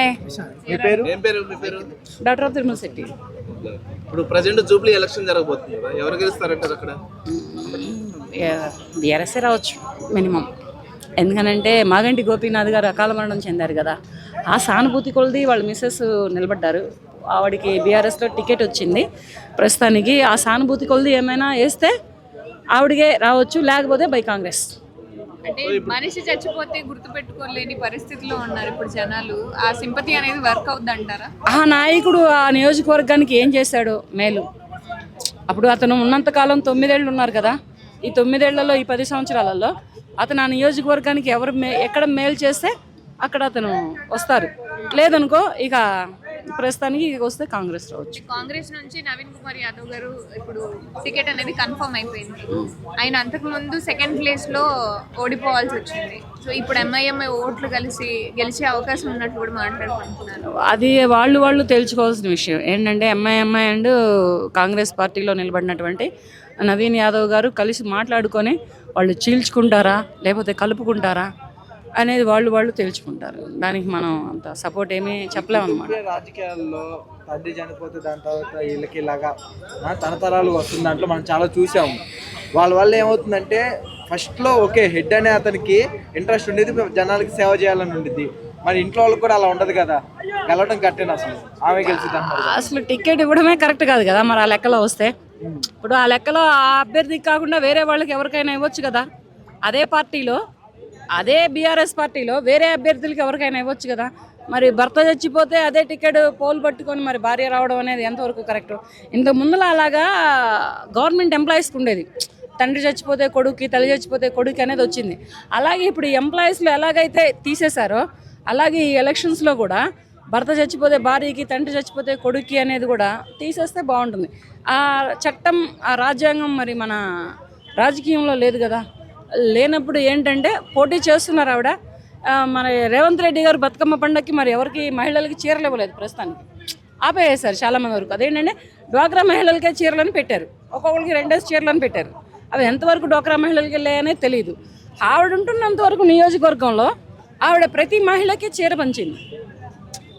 Hi, మీ పేరు? Doctor Tirumala Shetty. ఇప్పుడు present Jubilee election జరగబోతుంది కదా, ఎవరు గెలుస్తారంటారు అక్కడ? బీఆర్ఎస్ఏ రావచ్చు మినిమం. ఎందుకనంటే మాగంటి గోపీనాథ్ గారు అకాల మరణం చెందారు కదా, ఆ సానుభూతి కొలది వాళ్ళ మిస్సెస్ నిలబడ్డారు. ఆవిడకి బీఆర్ఎస్లో టికెట్ వచ్చింది. ప్రస్తుతానికి ఆ సానుభూతి కొలది ఏమైనా వేస్తే ఆవిడకే రావచ్చు, లేకపోతే బై కాంగ్రెస్. అంటే మనిషి చచ్చిపోతే గుర్తు పెట్టుకోలేని పరిస్థితిలో ఉన్నారు ఇప్పుడు జనాలు. ఆ సింపతి అనేది వర్క్ అవుద్ది అంటారా? ఆ నాయకుడు ఆ నియోజకవర్గానికి ఏం చేశాడు మేలు? అప్పుడు అతను ఉన్నంతకాలం 9 ఏళ్ళు ఉన్నారు కదా, ఈ 9 ఏళ్లలో ఈ 10 సంవత్సరాలలో అతను ఆ నియోజకవర్గానికి ఎక్కడ మేలు చేస్తే అక్కడ అతను వస్తారు. లేదనుకో ఇక ప్రస్తుతానికి వస్తే కాంగ్రెస్ రావచ్చు. కాంగ్రెస్ నుంచి నవీన్ కుమార్ యాదవ్ గారు ఇప్పుడు టికెట్ అనేది కన్ఫర్మ్ అయిపోయింది. ఆయన అంతకు ముందు సెకండ్ ప్లేస్ లో ఓడిపోవాల్సి వచ్చింది. సో ఇప్పుడు ఎంఐఎంఐ ఓట్లు కలిసి గెలిచే అవకాశం ఉన్నట్టు కూడా మాట్లాడుకుంటున్నారు. అది వాళ్ళు తెలుసుకోవాల్సిన విషయం ఏంటంటే ఎంఐఎంఐ అండ్ కాంగ్రెస్ పార్టీలో నిలబడినటువంటి నవీన్ యాదవ్ గారు కలిసి మాట్లాడుకొని వాళ్ళు చీల్చుకుంటారా లేకపోతే కలుపుకుంటారా అనేది వాళ్ళు తెలుసుకుంటారు. దానికి మనం అంత సపోర్ట్ ఏమీ చెప్పలేమన్నమాట. రాజకీయాల్లో తండ్రి చనిపోతే దాని తర్వాత వీళ్ళకి ఇలాగా తరతరాలు వస్తుంది. దాంట్లో మనం చాలా చూసాము. వాళ్ళ వల్ల ఏమవుతుందంటే ఫస్ట్లో ఓకే హెడ్ అనే అతనికి ఇంట్రెస్ట్ ఉండేది, జనాలకి సేవ చేయాలని ఉండేది. మరి ఇంట్లో వాళ్ళకి కూడా అలా ఉండదు కదా, గెలవడం కట్టేనా అసలు ఆమె గెలిచింది అసలు టికెట్ ఇవ్వడమే కరెక్ట్ కాదు కదా. మరి ఆ లెక్కలో వస్తే ఇప్పుడు ఆ లెక్కలో ఆ అభ్యర్థికి కాకుండా వేరే వాళ్ళకి ఎవరికైనా ఇవ్వచ్చు కదా. అదే పార్టీలో అదే బీఆర్ఎస్ పార్టీలో వేరే అభ్యర్థులకి ఎవరికైనా ఇవ్వచ్చు కదా. మరి భర్త చచ్చిపోతే అదే టికెట్ పోల్ పట్టుకొని మరి భార్య రావడం అనేది ఎంతవరకు కరెక్ట్? ఇంతకు ముందులో అలాగా గవర్నమెంట్ ఎంప్లాయీస్కి ఉండేది, తండ్రి చచ్చిపోతే కొడుక్కి, తల్లి చచ్చిపోతే కొడుకు అనేది వచ్చింది. అలాగే ఇప్పుడు ఎంప్లాయీస్లో ఎలాగైతే తీసేశారో అలాగే ఈ ఎలక్షన్స్లో కూడా భర్త చచ్చిపోతే భార్యకి, తండ్రి చచ్చిపోతే కొడుక్కి అనేది కూడా తీసేస్తే బాగుంటుంది. ఆ చట్టం, ఆ రాజ్యాంగం మరి మన రాజకీయంలో లేదు కదా. లేనప్పుడు ఏంటంటే పోటీ చేస్తున్నారు ఆవిడ. మన రేవంత్ రెడ్డి గారు బతుకమ్మ పండుగకి మరి ఎవరికి మహిళలకి చీరలు ఇవ్వలేదు, ప్రస్తుతానికి ఆపేసారు చాలామంది వరకు. అదేంటంటే డ్వాక్రా మహిళలకే చీరలని పెట్టారు, ఒక్కొక్కరికి 2 చీరలని పెట్టారు. అవి ఎంతవరకు డ్వాక్రా మహిళలకి వెళ్ళాయనేది తెలియదు. ఆవిడ ఉంటున్నంతవరకు నియోజకవర్గంలో ఆవిడ ప్రతి మహిళకి చీర పంచింది.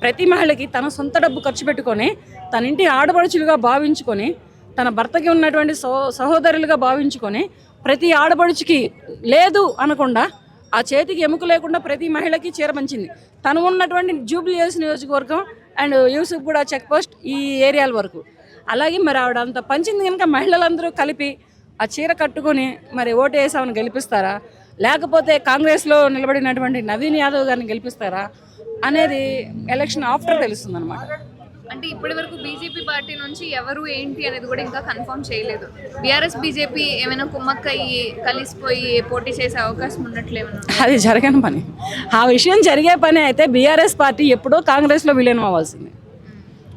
ప్రతి మహిళకి తన సొంత డబ్బు ఖర్చు పెట్టుకొని, తన ఇంటి ఆడపడుచులుగా భావించుకొని, తన భర్తకి ఉన్నటువంటి సహోదరులుగా భావించుకొని, ప్రతి ఆడపడుచుకి లేదు అనకుండా, ఆ చేతికి ఎముక లేకుండా ప్రతి మహిళకి చీర పంచింది. తను ఉన్నటువంటి జూబ్లీహిల్స్ నియోజకవర్గం అండ్ యూసుఫ్ కూడా చెక్ పోస్ట్ ఈ ఏరియాల వరకు. అలాగే మరి ఆవిడ అంత పంచింది కనుక మహిళలందరూ కలిపి ఆ చీర కట్టుకొని మరి ఓటు వేసామని గెలిపిస్తారా, లేకపోతే కాంగ్రెస్లో నిలబడినటువంటి నవీన్ యాదవ్ గారిని గెలిపిస్తారా అనేది ఎలక్షన్ ఆఫ్టర్ తెలుస్తుంది అన్నమాట. అంటే ఇప్పటి వరకు బీజేపీ పార్టీ నుంచి ఎవరు ఏంటి అనేది కూడా ఇంకా కన్ఫర్మ్ చేయలేదు. బీఆర్ఎస్ బీజేపీ ఏమైనా కుమ్మక్కయ్యి కలిసిపోయి పోటీ చేసే అవకాశం ఉన్నట్లేమన్నా? అది జరగని పని. ఆ విషయం జరిగే పని అయితే బీఆర్ఎస్ పార్టీ ఎప్పుడో కాంగ్రెస్లో విలీనం అవ్వాల్సింది.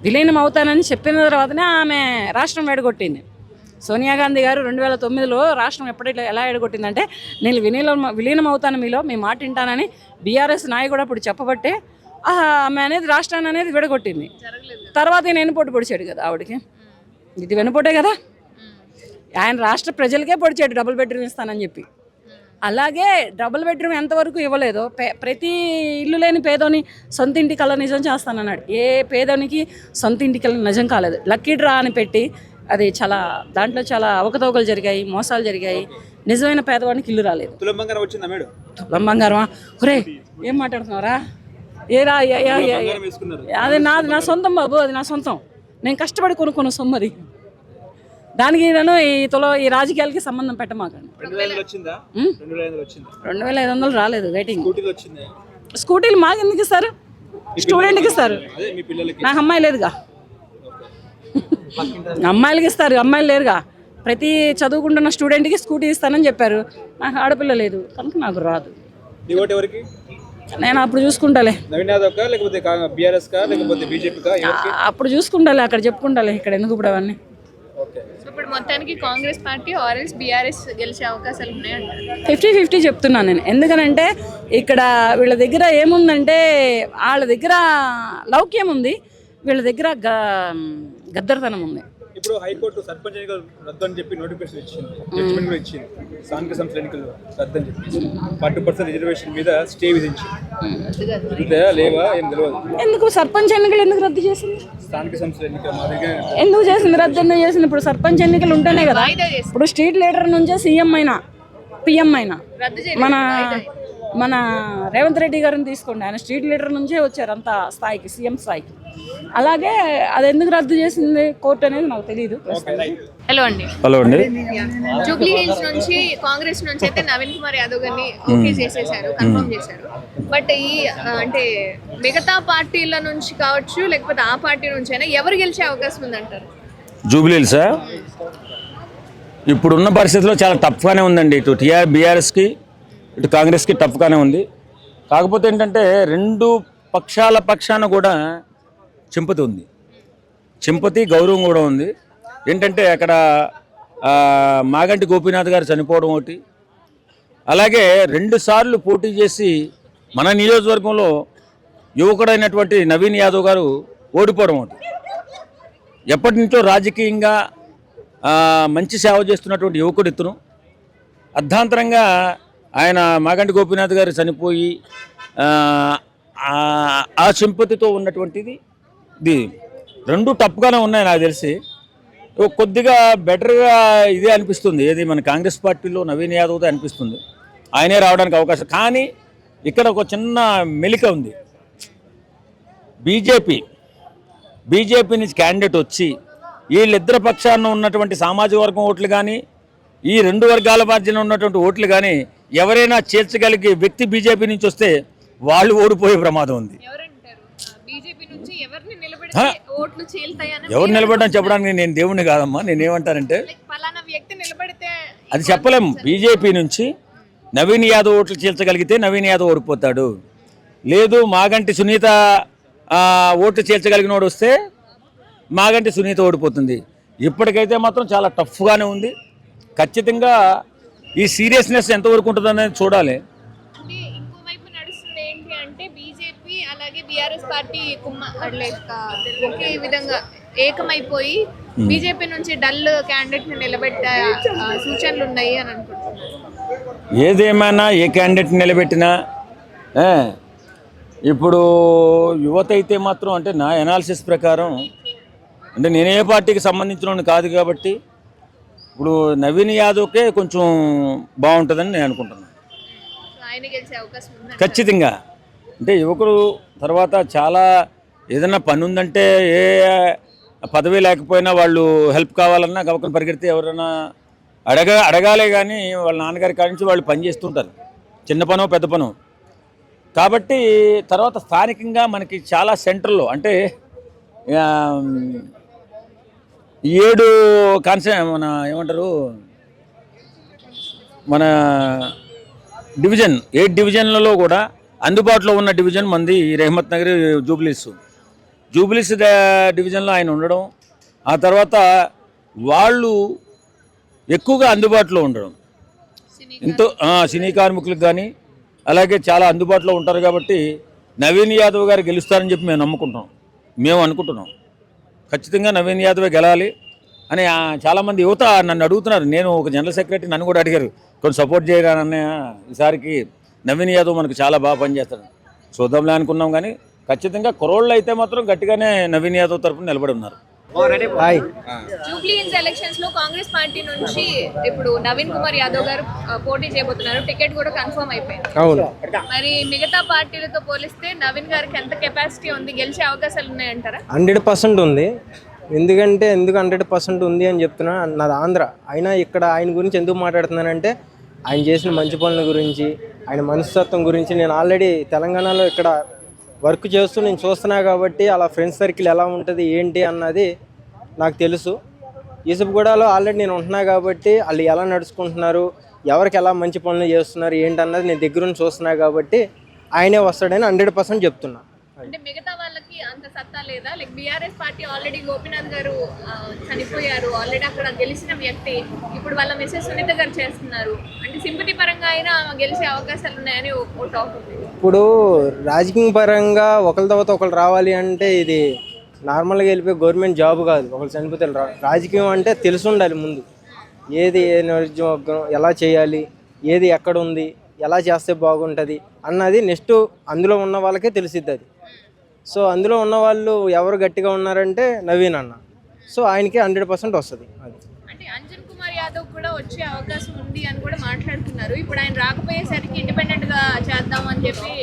విలీనం అవుతానని చెప్పిన తర్వాతనే ఆమె రాష్ట్రం ఎడగొట్టింది. సోనియా గాంధీ గారు 2009లో రాష్ట్రం ఎప్పుడైతే ఎలా ఎడగొట్టిందంటే, నేను విలీనం అవుతాను మీలో, మీ మాట వింటానని బీఆర్ఎస్ నాయకుడు అప్పుడు చెప్పబట్టే ఆమె అనేది రాష్ట్రాన్ని అనేది విడగొట్టింది. తర్వాత ఈయన వెనుపోటు పొడిచాడు కదా ఆవిడకి. ఇది వెనుపోటే కదా, ఆయన రాష్ట్ర ప్రజలకే పొడిచాడు డబుల్ బెడ్రూమ్ ఇస్తానని చెప్పి. అలాగే డబుల్ బెడ్రూమ్ ఎంతవరకు ఇవ్వలేదో, ప్రతి ఇల్లు లేని పేదోని సొంత ఇంటి కళ నిజం చేస్తానన్నాడు. ఏ పేదోనికి సొంత ఇంటి కళ నిజం కాలేదు. లక్కీ డ్రా అని పెట్టి అది దాంట్లో చాలా అవకతవకలు జరిగాయి, మోసాలు జరిగాయి. నిజమైన పేదవాడికి ఇల్లు రాలేదు. తులం బంగారం వచ్చిందా మేడం? తులం బంగారమా? ఒరే ఏం మాట్లాడుతున్నారా? ఏరా అది నా సొంతం బాబు, అది నా సొంతం. నేను కష్టపడి కొనుక్కున్న సొమ్మది. దానికి నేను ఈ రాజకీయాలకి సంబంధం పెట్టమాకండి. 2500 రాలేదు వెయిటింగ్. స్కూటీలు మాకు ఎందుకు ఇస్తారు? స్టూడెంట్కి ఇస్తారు, నాకు అమ్మాయి లేదుగా. అమ్మాయిలకి ఇస్తారు, అమ్మాయిలు లేరుగా. ప్రతి చదువుకుంటున్న స్టూడెంట్కి స్కూటీ ఇస్తానని చెప్పారు. నాకు ఆడపిల్ల లేదు కనుక నాకు రాదు. నేను అప్పుడు చూసుకుంటాలే, అప్పుడు చూసుకుంటాలే, అక్కడ చెప్పుకుంటాలే, ఇక్కడ ఎందుకు ఇప్పుడు అవన్నీ. ఇప్పుడు మొత్తానికి కాంగ్రెస్ పార్టీ ఆర్ఎల్స్ బీఆర్ఎస్ గెలిచే అవకాశాలు ఉన్నాయంటారు? 50-50 చెప్తున్నాను నేను. ఎందుకనంటే ఇక్కడ వీళ్ళ దగ్గర ఏముందంటే, వాళ్ళ దగ్గర లౌక్యం ఉంది, వీళ్ళ దగ్గర గద్దరతనం ఉంది. ఇప్పుడు హైకోర్టు సర్పంచ్ ఎన్నికలు రద్దు అని చెప్పి నోటిఫికేషన్ ఇచ్చింది, జడ్జిమెంట్ కూడా ఇచ్చింది. స్థానిక సంస్థల ఎన్నికలు రద్దు అని చెప్పి 40% రిజర్వేషన్ మీద స్టే విధించింది. లేవా ఏం తెలియదు. ఎందుకు సర్పంచ్ ఎన్నికలు ఎందుకు రద్దు చేసింది? స్థానిక సంస్థల ఎన్నికలు మా దగ్గర ఎందుకు చేసింది? రద్దు ఎందుకు చేసింది? ఇప్పుడు సర్పంచ్ ఎన్నికలు ఉంటేనే కదా. ఇప్పుడు స్ట్రీట్ లీడర్ నుంచే సీఎం అయినా పిఎం అయినా మన రేవంత్ రెడ్డి గారిని తీసుకోండి, ఆయన స్ట్రీట్ లీడర్ నుంచే వచ్చారు అంత స్థాయికి, సీఎం స్థాయికి. అలాగే అది ఎందుకు రద్దు చేసింది కోర్టు అనేది నాకు తెలియదు. హలో అండి. హలో అండి. జూబ్లీ హిల్స్ నుంచి కాంగ్రెస్ నుంచి అయితే నవీన్ కుమార్ యాదవ్ గారిని ఓకే చేసేసారు, కన్ఫర్మ్ చేశారు. బట్ ఈ అంటే మిగతా పార్టీల నుంచి కావచ్చు లేకపోతే ఆ పార్టీ నుంచి అయినా ఎవరు గెలిచే అవకాశం ఉందంటారు? జూబ్లీ హిల్సా? ఇప్పుడున్న పరిస్థితిలో చాలా టఫ్గానే ఉందండి. ఇటు బీఆర్ఎస్కి ఇటు కాంగ్రెస్కి టఫ్గానే ఉంది. కాకపోతే ఏంటంటే రెండు పక్షాన కూడా సింపతి ఉంది, సింపతి గౌరవం కూడా ఉంది. ఏంటంటే అక్కడ మాగంటి గోపీనాథ్ గారు చనిపోవడం ఒకటి, అలాగే 2 సార్లు పోటీ చేసి మన నియోజకవర్గంలో యువకుడైనటువంటి నవీన్ యాదవ్ గారు ఓడిపోవడం ఒకటి. ఎప్పటి నుంచో రాజకీయంగా మంచి సేవ చేస్తున్నటువంటి యువకుడు ఇతను అర్ధాంతరంగా ఆయన మాగంటి గోపీనాథ్ గారు చనిపోయి ఆ సింపతితో ఉన్నటువంటిది ఇది. 2 టఫ్గానే ఉన్నాయి నాకు తెలిసి. కొద్దిగా బెటర్గా ఇదే అనిపిస్తుంది, ఏది మన కాంగ్రెస్ పార్టీలో నవీన్ యాదవ్దే అనిపిస్తుంది, ఆయనే రావడానికి అవకాశం. కానీ ఇక్కడ ఒక చిన్న మెలిక ఉంది. బీజేపీ నుంచి క్యాండిడేట్ వచ్చి వీళ్ళిద్దరి పక్షాన ఉన్నటువంటి సామాజిక వర్గం ఓట్లు కానీ ఈ 2 వర్గాల మధ్యన ఉన్నటువంటి ఓట్లు కానీ ఎవరైనా చేర్చగలిగే వ్యక్తి బీజేపీ నుంచి వస్తే వాళ్ళు ఓడిపోయే ప్రమాదం ఉంది. ఎవరు నిలబడని చెప్పడానికి నేను దేవుణ్ణి కాదమ్మా. నేనేమంటానంటే అది చెప్పలేము. బీజేపీ నుంచి నవీన్ యాదవ్ ఓట్లు చేర్చగలిగితే నవీన్ యాదవ్ ఓడిపోతాడు, లేదు మాగంటి సునీత ఓట్లు చేర్చగలిగిన వాడు వస్తే మాగంటి సునీత ఓడిపోతుంది. ఇప్పటికైతే మాత్రం చాలా టఫ్గానే ఉంది. ఖచ్చితంగా ఈ సీరియస్నెస్ ఎంతవరకు ఉంటుంది అనేది చూడాలి. ఇంకోవైపు నడుస్తుంది ఏంటి అంటే బీజేపీ అలాగే బీఆర్ఎస్ పార్టీ ఒకే విధంగా ఏకమైపోయి బీజేపీ నుంచి డల్ క్యాండిడేట్ ని నిలబెట్టే సూచనలు ఉన్నాయి అని అనుకుంటున్నారు. ఏదేమైనా ఏ క్యాండిడేట్ నిలబెట్టినా ఇప్పుడు యువత అయితే మాత్రం అంటే నా ఎనాలిసిస్ ప్రకారం అంటే నేనే పార్టీకి సంబంధించిన కాదు కాబట్టి ఇప్పుడు నవీన్ యాదవ్కే కొంచెం బాగుంటుందని నేను అనుకుంటున్నాను. ఖచ్చితంగా అంటే యువకుడు తర్వాత చాలా ఏదైనా పని ఉందంటే ఏ పదవి లేకపోయినా వాళ్ళు హెల్ప్ కావాలన్నా గవకలు పరిగెడితే ఎవరైనా అడగాలే కానీ వాళ్ళ నాన్నగారి కాడి నుంచి వాళ్ళు పని చేస్తుంటారు, చిన్న పనో పెద్ద పనో. కాబట్టి తర్వాత స్థానికంగా మనకి చాలా సెంటర్లో అంటే 7 మన ఏమంటారు మన డివిజన్ 8 డివిజన్లలో కూడా అందుబాటులో ఉన్న డివిజన్ మంది రెహమత్ నగర్ జూబ్లీస్ డివిజన్లో ఆయన ఉండడం, ఆ తర్వాత వాళ్ళు ఎక్కువగా అందుబాటులో ఉండడం, ఎంతో సినీ కార్మికులకు కానీ అలాగే చాలా అందుబాటులో ఉంటారు. కాబట్టి నవీన్ యాదవ్ గారు గెలుస్తారని చెప్పి మేము అనుకుంటున్నాం. ఖచ్చితంగా నవీన్ యాదవ్ గెలాలి అని చాలామంది యువత నన్ను అడుగుతున్నారు. నేను ఒక జనరల్ సెక్రటరీ, నన్ను కూడా అడిగారు కొంచెం సపోర్ట్ చేయరానన్న. ఈసారికి నవీన్ యాదవ్ మనకు చాలా బాగా పనిచేస్తాడు, చూద్దాంలే అనుకున్నాం. కానీ ఖచ్చితంగా కుర్రోళ్ళు అయితే మాత్రం గట్టిగానే నవీన్ యాదవ్ తరఫున నిలబడి ఉన్నారు. జూబ్లీ హిల్స్ ఎలక్షన్స్ లో కాంగ్రెస్ పార్టీ నుంచి ఇప్పుడు నవీన్ కుమార్ యాదవ్ గారు పోటీ చేయబోతున్నారు, టికెట్ కూడా కన్ఫర్మ్ అయిపోయింది. మరి మిగతా పార్టీలతో పోలిస్తే నవీన్ గారికి ఎంత కెపాసిటీ ఉంది, గెలిచే అవకాశాలు ఉన్నాయంటారా? 100% ఉంది. ఎందుకు 100% ఉంది అని చెప్తున్నా, నాది ఆంధ్ర అయినా ఇక్కడ ఆయన గురించి ఎందుకు మాట్లాడుతున్నానంటే ఆయన చేసిన మంచి పనుల గురించి, ఆయన మనస్తత్వం గురించి. నేను ఆల్రెడీ తెలంగాణలో ఇక్కడ వర్క్ చేస్తూ నేను చూస్తున్నా కాబట్టి అలా ఫ్రెండ్స్ సర్కిల్ ఎలా ఉంటుంది ఏంటి అన్నది నాకు తెలుసు. ఈసబ్గూడలో ఆల్రెడీ నేను ఉంటున్నా కాబట్టి వాళ్ళు ఎలా నడుచుకుంటున్నారు, ఎవరికి ఎలా మంచి పనులు చేస్తున్నారు ఏంటి అన్నది నేను దగ్గరుండి చూస్తున్నా కాబట్టి ఆయనే వస్తాడని 100% చెప్తున్నా. అంటే మిగతా వాళ్ళకి అంత సత్తా లేదా? Like BRS party already Gopinath గారు చనిపోయారు, ఆల్రెడీ అక్కడ గెలిచిన వ్యక్తి, ఇప్పుడు వాళ్ళ మిసెస్ సునీత గారు చేస్తున్నారు. అంటే సింపతి పరంగా అయినా గెలిచే అవకాశాలు ఉన్నాయని ఒక టాక్ ఉంది. ఇప్పుడు రాజకీయ పరంగా ఒకరి తర్వాత ఒకరు రావాలి అంటే ఇది నార్మల్గా వెళ్ళిపోయి గవర్నమెంట్ జాబ్ కాదు, ఒకరు చనిపోతే రాజకీయం అంటే తెలిసి ఉండాలి ముందు. ఏది ఏ నియోజకవర్గం ఎలా చేయాలి, ఏది ఎక్కడ ఉంది, ఎలా చేస్తే బాగుంటుంది అన్నది నెక్స్ట్ అందులో ఉన్న వాళ్ళకే తెలిసిద్ది అది. సో అందులో ఉన్న వాళ్ళు ఎవరు గట్టిగా ఉన్నారంటే నవీన్ అన్న. సో ఆయనకి 100% వస్తుంది అది. అంటే అంజన్ కుమార్ యాదవ్ కూడా వచ్చే అవకాశం ఉంది అని కూడా మాట్లాడుతున్నారు. ఇప్పుడు ఆయన రాకపోయేసరికి ఇండిపెండెంట్ గా చేద్దాం అని చెప్పి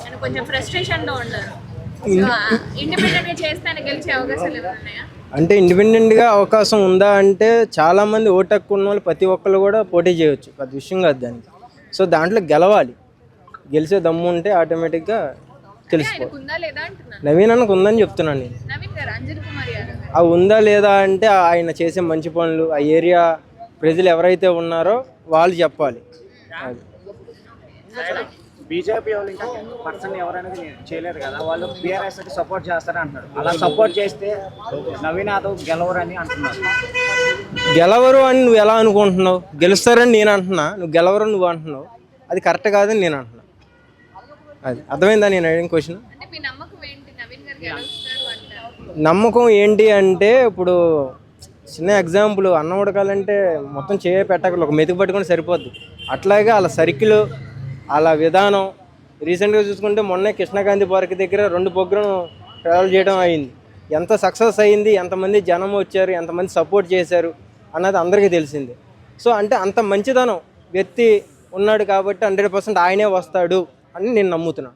ఆయన కొంచెం ఫ్రస్ట్రేషన్ లో ఉన్నారు. ఇండిపెండెంట్ గా చేస్తే ఆయన గెలిచే అవకాశాలు ఏమైనా ఉన్నాయా? అంటే ఇండిపెండెంట్గా అవకాశం ఉందా అంటే చాలామంది ఓటు హక్కు ఉన్న వాళ్ళు ప్రతి ఒక్కళ్ళు కూడా పోటీ చేయొచ్చు, పెద్ద విషయం కాదు దానికి. సో దాంట్లో గెలవాలి, గెలిచే దమ్ము ఉంటే ఆటోమేటిక్గా తెలిసిపోతుంది. ఆయనకు ఉందా లేదా అంటున్నాను. నవీన్ అన్నకు ఉందని చెప్తున్నాను నేను. నవీన్ గారు, అంజన్ కుమార్ యాదవ్ గారు. అవి ఉందా లేదా అంటే ఆయన చేసే మంచి పనులు ఆ ఏరియా ప్రజలు ఎవరైతే ఉన్నారో వాళ్ళు చెప్పాలి. అది బీజేపీ వాళ్ళు ఇంకా 10% ఎవరైనా చేయలేరు కదా, వాళ్ళు బీఆర్ఎస్ కి సపోర్ట్ చేస్తారని అంటున్నారు. అలా సపోర్ట్ చేస్తే నవీన్ యాదవ్ గెలవరని అంటున్నారు. గెలవరు అని నువ్వు ఎలా అనుకుంటున్నావు? గెలుస్తారని నేను అంటున్నా, నువ్వు గెలవరు నువ్వు అంటున్నావు. అది కరెక్ట్ కాదని నేను అంటున్నా. అది అర్థమైందా నేను అడిగిన క్వశ్చన్? అంటే మీ నమ్మకం ఏంటి, నవీన్ గారు గెలుస్తారు అంటారు? నమ్మకం ఏంటి అంటే ఇప్పుడు చిన్న ఎగ్జాంపుల్, అన్నం ఉడకాలంటే మొత్తం పెట్టకుండా ఒక మెతుకు పట్టుకొని సరిపోద్ది. అట్లాగే అలా సర్కిల్, అలా విధానం. రీసెంట్గా చూసుకుంటే మొన్నే కృష్ణగాంధీ పార్క్ దగ్గర 2 ప్రోగ్రాం ట్రావెల్ చేయడం అయింది. ఎంత సక్సెస్ అయింది, ఎంతమంది జనం వచ్చారు, ఎంతమంది సపోర్ట్ చేశారు అన్నది అందరికీ తెలిసింది. సో అంటే అంత మంచిదనం వ్యక్తి ఉన్నాడు కాబట్టి 100% ఆయనే వస్తాడు అని నేను నమ్ముతున్నాను.